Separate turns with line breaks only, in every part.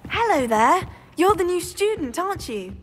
Hello there. You're the new student, aren't you?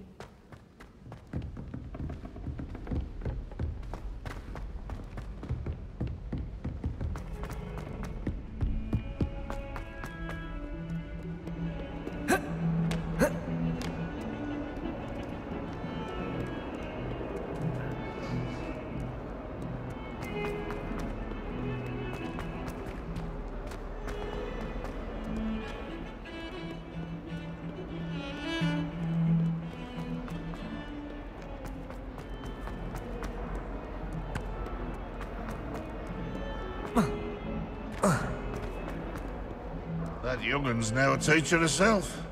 That young'un's now a teacher herself.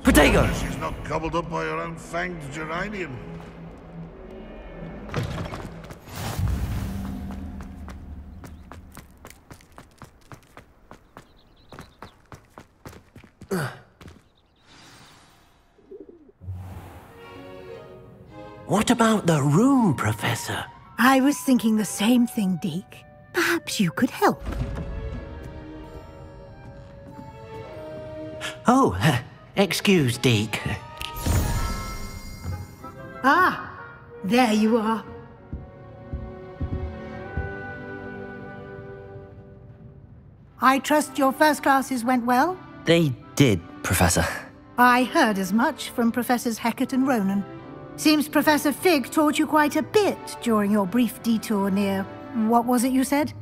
Potato!
She's not gobbled up by her own fanged geranium.
What about the room, Professor?
I was thinking the same thing, Deke. Perhaps you could help.
Oh, excuse, Deke.
Ah, there you are. I trust your first classes went well?
They did, Professor.
I heard as much from Professors Hecat and Ronan. Seems Professor Fig taught you quite a bit during your brief detour near... what was it you said?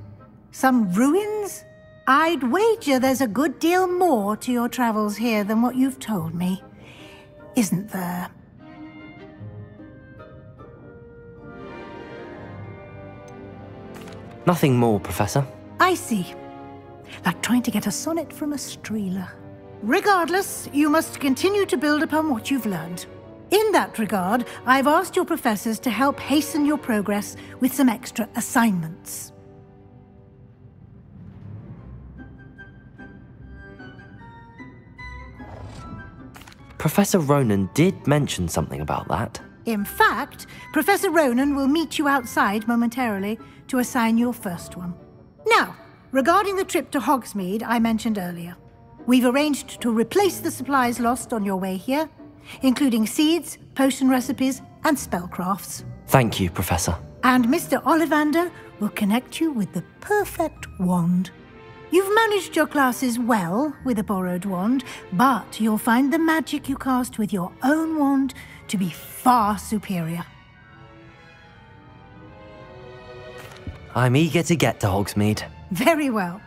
Some ruins? I'd wager there's a good deal more to your travels here than what you've told me. Isn't there?
Nothing more, Professor.
I see. Like trying to get a sonnet from a streeler. Regardless, you must continue to build upon what you've learned. In that regard, I've asked your professors to help hasten your progress with some extra assignments.
Professor Ronan did mention something about that.
In fact, Professor Ronan will meet you outside momentarily to assign your first one. Now, regarding the trip to Hogsmeade I mentioned earlier, we've arranged to replace the supplies lost on your way here, including seeds, potion recipes, and spellcrafts.
Thank you, Professor.
And Mr. Ollivander will connect you with the perfect wand. You've managed your classes well with a borrowed wand, but you'll find the magic you cast with your own wand to be far superior.
I'm eager to get to Hogsmeade.
Very well.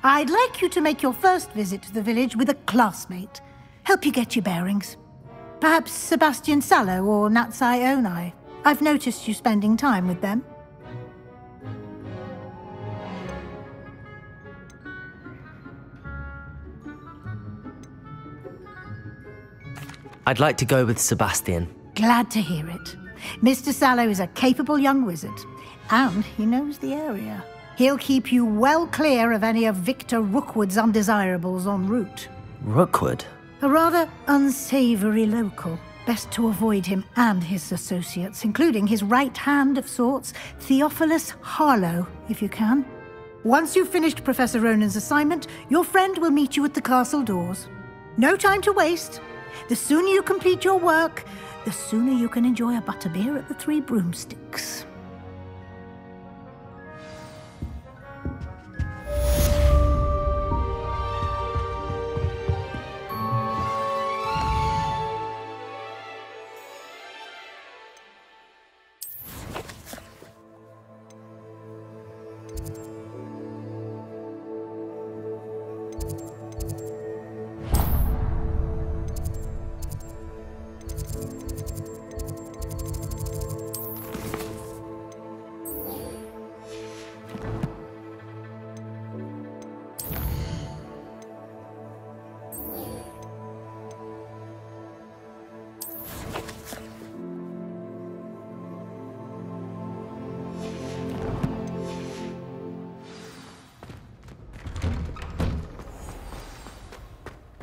I'd like you to make your first visit to the village with a classmate. Help you get your bearings. Perhaps Sebastian Sallow or Natsai Onai. I've noticed you spending time with them.
I'd like to go with Sebastian.
Glad to hear it. Mr. Sallow is a capable young wizard, and he knows the area. He'll keep you well clear of any of Victor Rookwood's undesirables en route.
Rookwood?
A rather unsavory local. Best to avoid him and his associates, including his right hand of sorts, Theophilus Harlow, if you can. Once you've finished Professor Ronan's assignment, your friend will meet you at the castle doors. No time to waste. The sooner you complete your work, the sooner you can enjoy a butterbeer at the Three Broomsticks.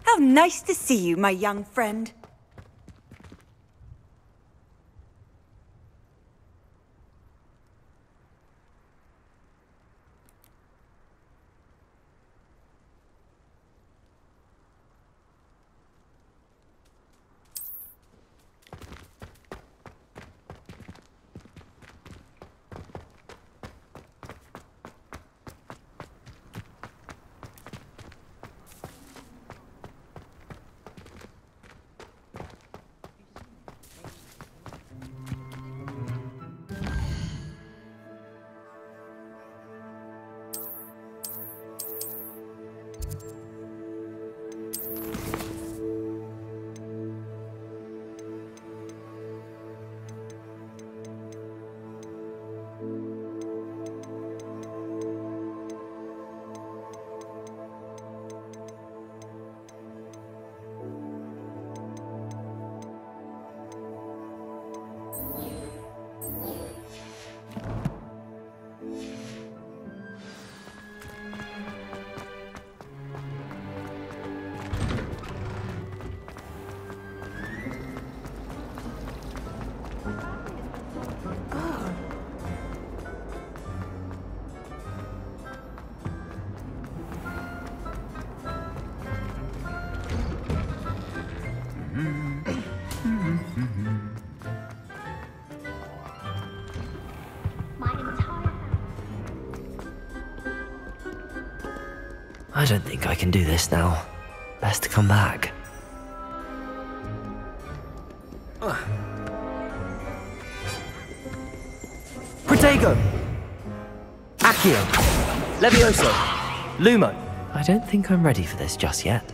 How nice to see you, my young friend.
I don't think I can do this now. Best to come back. Protego! Accio! Levioso! Lumo! I don't think I'm ready for this just yet.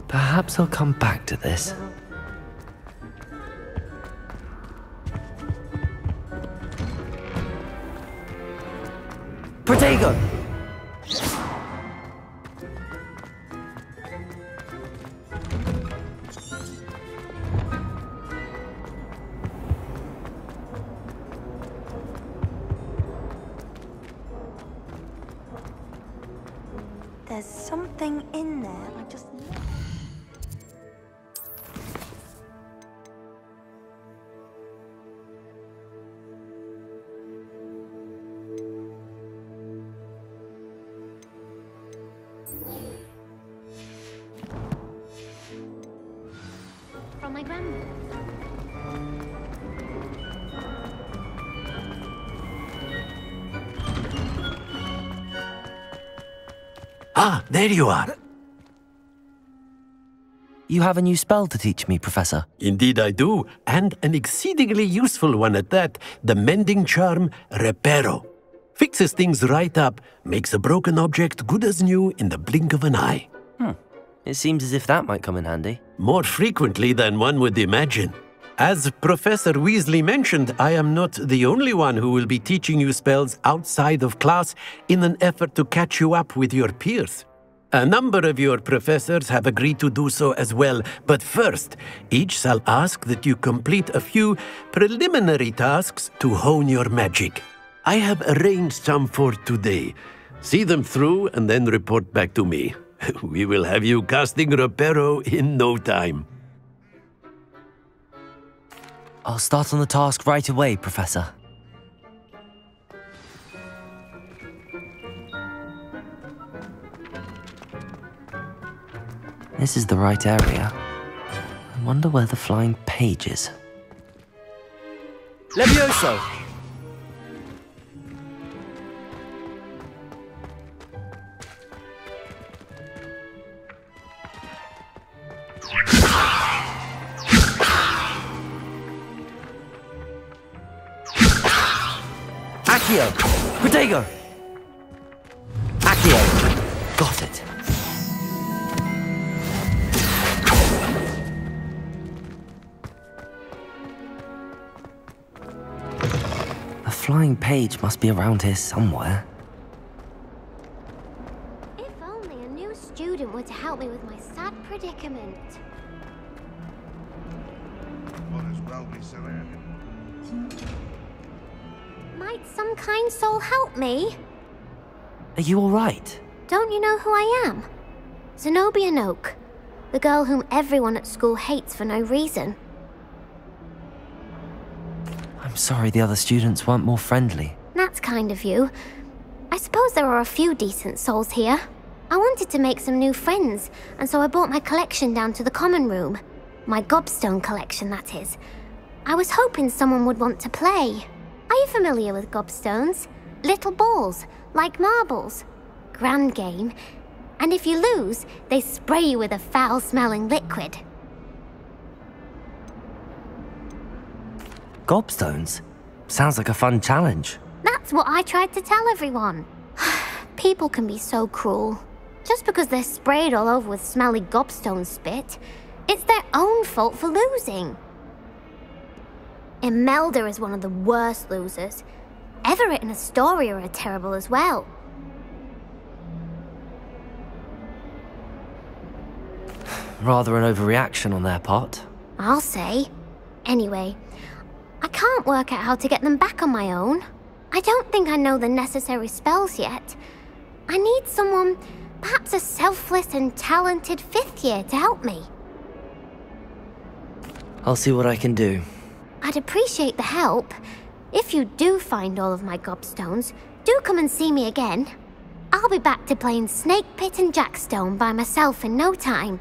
Perhaps I'll come back to this. Protego!
There's something in there. I just...
From my grandma.
Ah, there you are.
You have a new spell to teach me, Professor.
Indeed I do, and an exceedingly useful one at that. The mending charm, Reparo. Fixes things right up, makes a broken object good as new in the blink of an eye.
It seems as if that might come in handy.
More frequently than one would imagine. As Professor Weasley mentioned, I am not the only one who will be teaching you spells outside of class in an effort to catch you up with your peers. A number of your professors have agreed to do so as well, but first, each shall ask that you complete a few preliminary tasks to hone your magic. I have arranged some for today. See them through and then report back to me. We will have you casting Reparo in no time.
I'll start on the task right away, Professor. This is the right area. I wonder where the flying page is. Levioso! Accio! Protego! Accio! Got it. A flying page must be around here somewhere.
If only a new student were to help me with my sad predicament.
Might as well be silly.
Might some kind soul help me?
Are you all right?
Don't you know who I am? Zenobia Noak, the girl whom everyone at school hates for no reason.
I'm sorry the other students weren't more friendly.
That's kind of you. I suppose there are a few decent souls here. I wanted to make some new friends, and so I brought my collection down to the common room. My gobstone collection, that is. I was hoping someone would want to play. Are you familiar with gobstones? Little balls, like marbles. Grand game. And if you lose, they spray you with a foul-smelling liquid.
Gobstones? Sounds like a fun challenge.
That That's what I tried to tell everyone. People can be so cruel. Just because they're sprayed all over with smelly gobstone spit, it's their own fault for losing. Imelda is one of the worst losers. Everett and Astoria are terrible as well.
Rather an overreaction on their part.
I'll say. Anyway, I can't work out how to get them back on my own. I don't think I know the necessary spells yet. I need someone, perhaps a selfless and talented 5th year to help me.
I'll see what I can do.
I'd appreciate the help. If you do find all of my gobstones, do come and see me again. I'll be back to playing Snake Pit and Jackstone by myself in no time.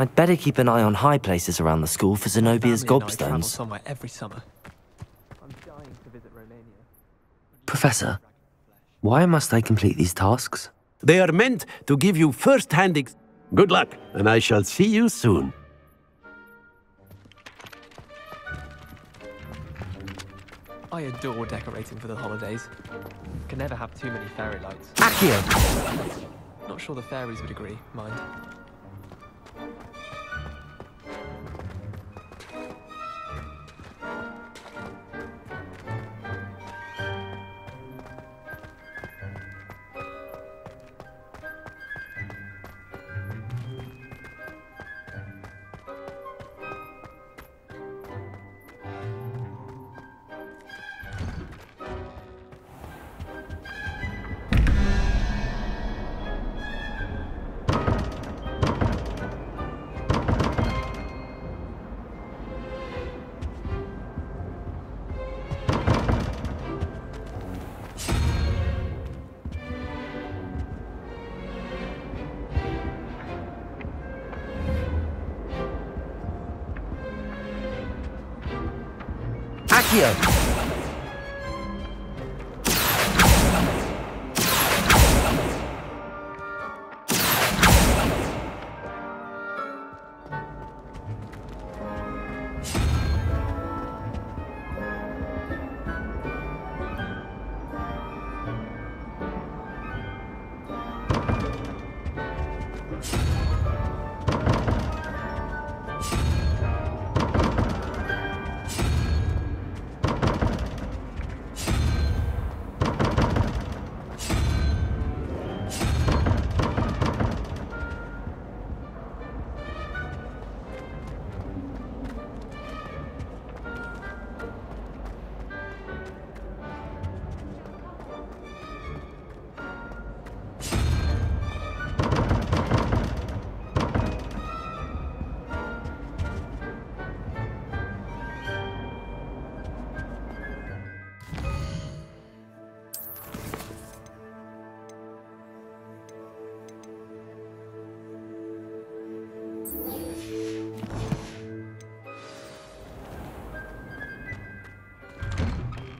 I'd better keep an eye on high places around the school for Zenobia's gobstones.
Somewhere every summer. I'm dying to visit Romania.
Professor, why must I complete these tasks?
They are meant to give you first-hand Good luck, and I shall see you soon.
I adore decorating for the holidays. Can never have too many fairy lights.
Accio!
Not sure the fairies would agree, mind.
Accio!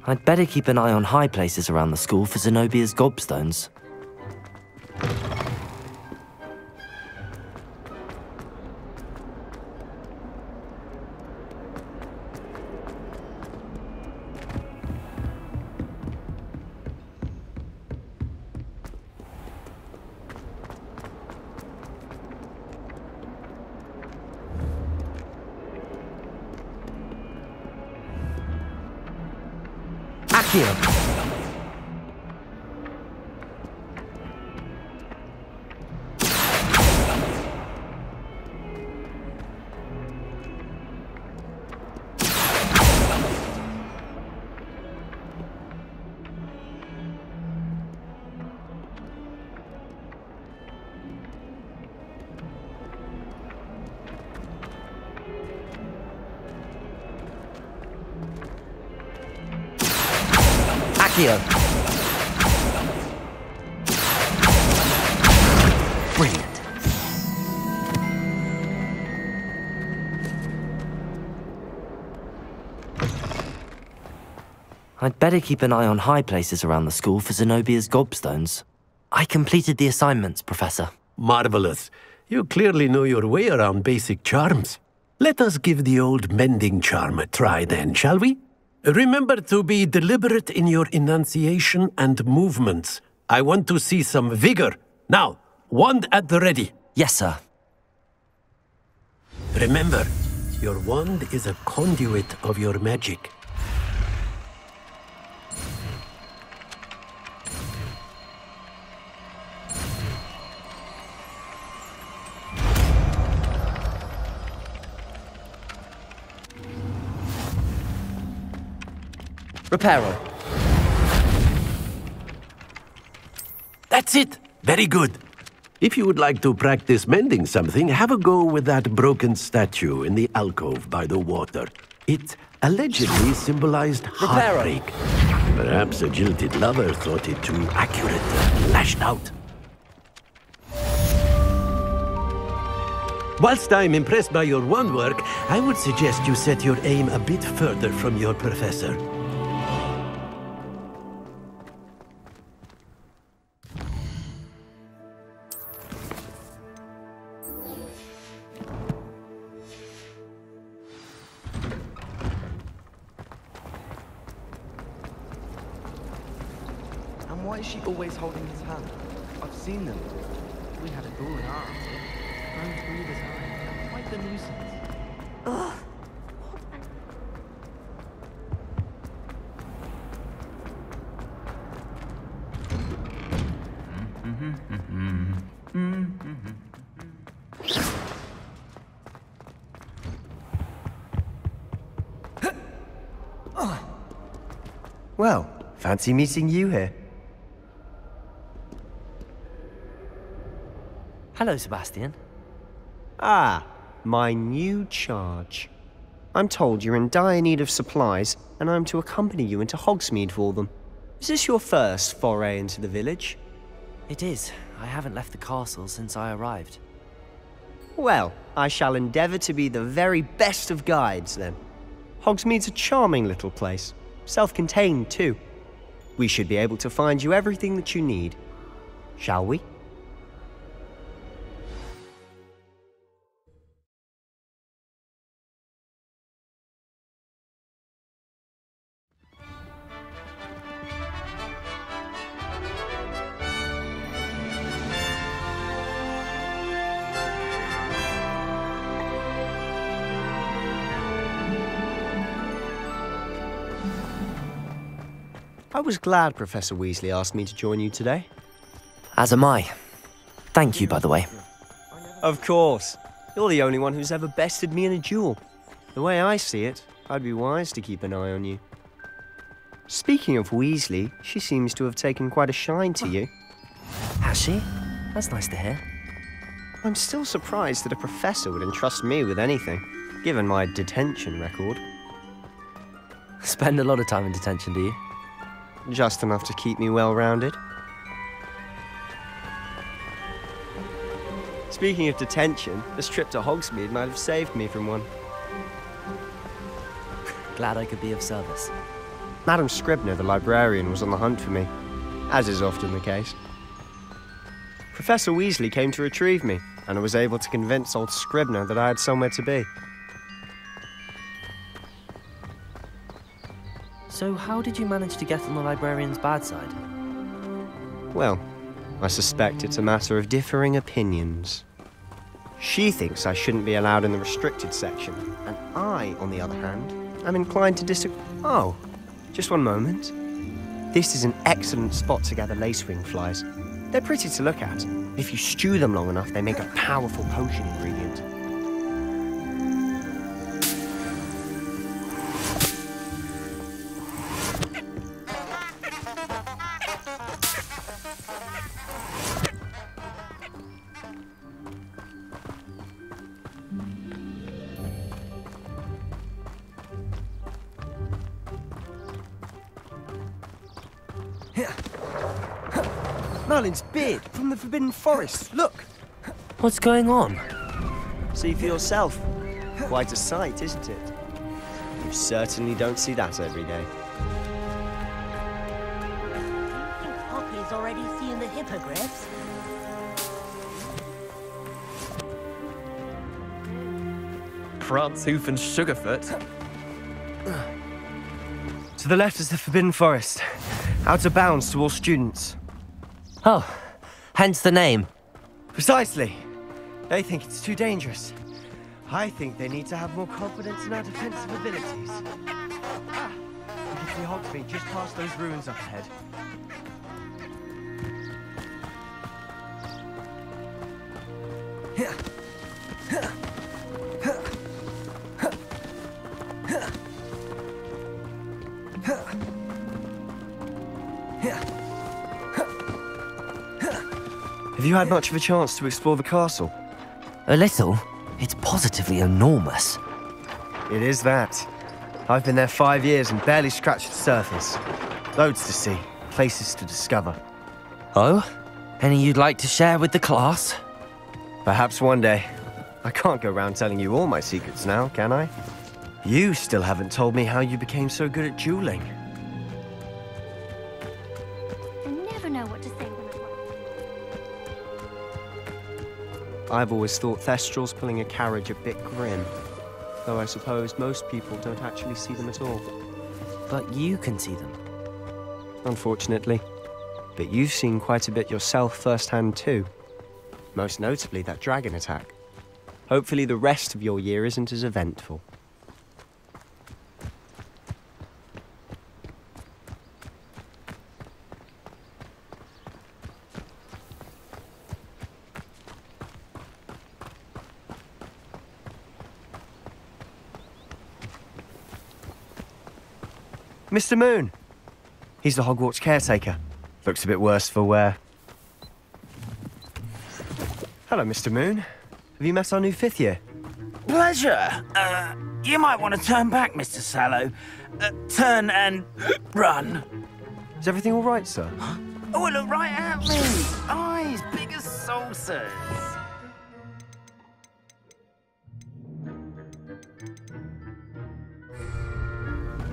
I'd better keep an eye on high places around the school for Zenobia's gobstones. Accio! Brilliant. I'd better keep an eye on high places around the school for Zenobia's gobstones. I completed the assignments, Professor.
Marvelous. You clearly know your way around basic charms. Let us give the old mending charm a try then, shall we? Remember to be deliberate in your enunciation and movements. I want to see some vigor. Now, wand at the ready.
Yes, sir.
Remember, your wand is a conduit of your magic.
Reparo.
That's it! Very good. If you would like to practice mending something, have a go with that broken statue in the alcove by the water. It allegedly symbolized heartbreak. Perhaps a jilted lover thought it too accurate and lashed out. Whilst I'm impressed by your wand work, I would suggest you set your aim a bit further from your professor.
Why is she always holding his hand? I've seen them. We had a duel in art. Going through this eye. Quite the nuisance.
Ugh.
Well, fancy meeting you here.
Hello, Sebastian.
Ah, my new charge. I'm told you're in dire need of supplies, and I'm to accompany you into Hogsmeade for them. Is this your first foray into the village?
It is. I haven't left the castle since I arrived.
Well, I shall endeavour to be the very best of guides, then. Hogsmeade's a charming little place. Self-contained, too. We should be able to find you everything that you need. Shall we? I was glad Professor Weasley asked me to join you today.
As am I. Thank you, by the way.
Of course. You're the only one who's ever bested me in a duel. The way I see it, I'd be wise to keep an eye on you. Speaking of Weasley, she seems to have taken quite a shine to you.
Has she? That's nice to hear.
I'm still surprised that a professor would entrust me with anything, given my detention record.
Spend a lot of time in detention, do you?
Just enough to keep me well-rounded. Speaking of detention, this trip to Hogsmeade might have saved me from one.
Glad I could be of service.
Madam Scribner, the librarian, was on the hunt for me, as is often the case. Professor Weasley came to retrieve me, and I was able to convince old Scribner that I had somewhere to be.
So how did you manage to get on the librarian's bad side?
Well, I suspect it's a matter of differing opinions. She thinks I shouldn't be allowed in the restricted section, and I, on the other hand, am inclined to disagree. Oh, just one moment. This is an excellent spot to gather lacewing flies. They're pretty to look at. If you stew them long enough, they make a powerful potion ingredient. Merlin's beard from the Forbidden Forest. Look!
What's going on?
See for yourself. Quite a sight, isn't it? You certainly don't see that every day.
boys already seeing the hippogriffs?
Hoof and Sugarfoot.
To the left is the Forbidden Forest. Out of bounds to all students.
Oh, hence the name.
Precisely. They think it's too dangerous. I think they need to have more confidence in our defensive abilities. Ah, you can see Hogsmeade just past those ruins up ahead. Have you had much of a chance to explore the castle?
A little. It's positively enormous.
It is that. I've been there 5 years and barely scratched the surface. Loads to see, places to discover.
Oh? Any you'd like to share with the class?
Perhaps one day. I can't go around telling you all my secrets now, can I? You still haven't told me how you became so good at dueling.
I never know what to say when I'm
I've always thought Thestrals pulling a carriage a bit grim. Though I suppose most people don't actually see them at all.
But you can see them.
Unfortunately. But you've seen quite a bit yourself firsthand too. Most notably that dragon attack. Hopefully the rest of your year isn't as eventful. Mr. Moon! He's the Hogwarts caretaker. Looks a bit worse for wear. Hello, Mr. Moon. Have you met our new 5th year?
Pleasure. You might want to turn back, Mr. Sallow. Turn and run.
Is everything all right, sir?
Oh, look right at me. Eyes big as saucers.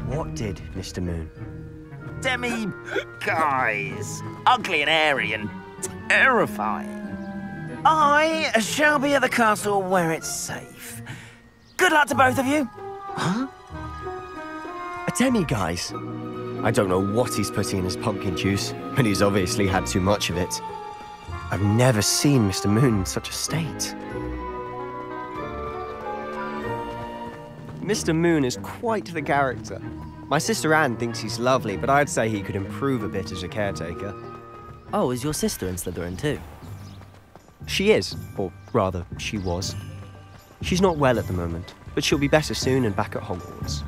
What did, Mr. Moon?
Demi guys. Ugly and hairy and terrifying. I shall be at the castle where it's safe. Good luck to both of you. Huh?
A demi-guise? I don't know what he's putting in his pumpkin juice, but he's obviously had too much of it. I've never seen Mr. Moon in such a state. Mr. Moon is quite the character. My sister Anne thinks he's lovely, but I'd say he could improve a bit as a caretaker.
Oh, is your sister in Slytherin too?
She is, or rather, she was. She's not well at the moment, but she'll be better soon and back at Hogwarts.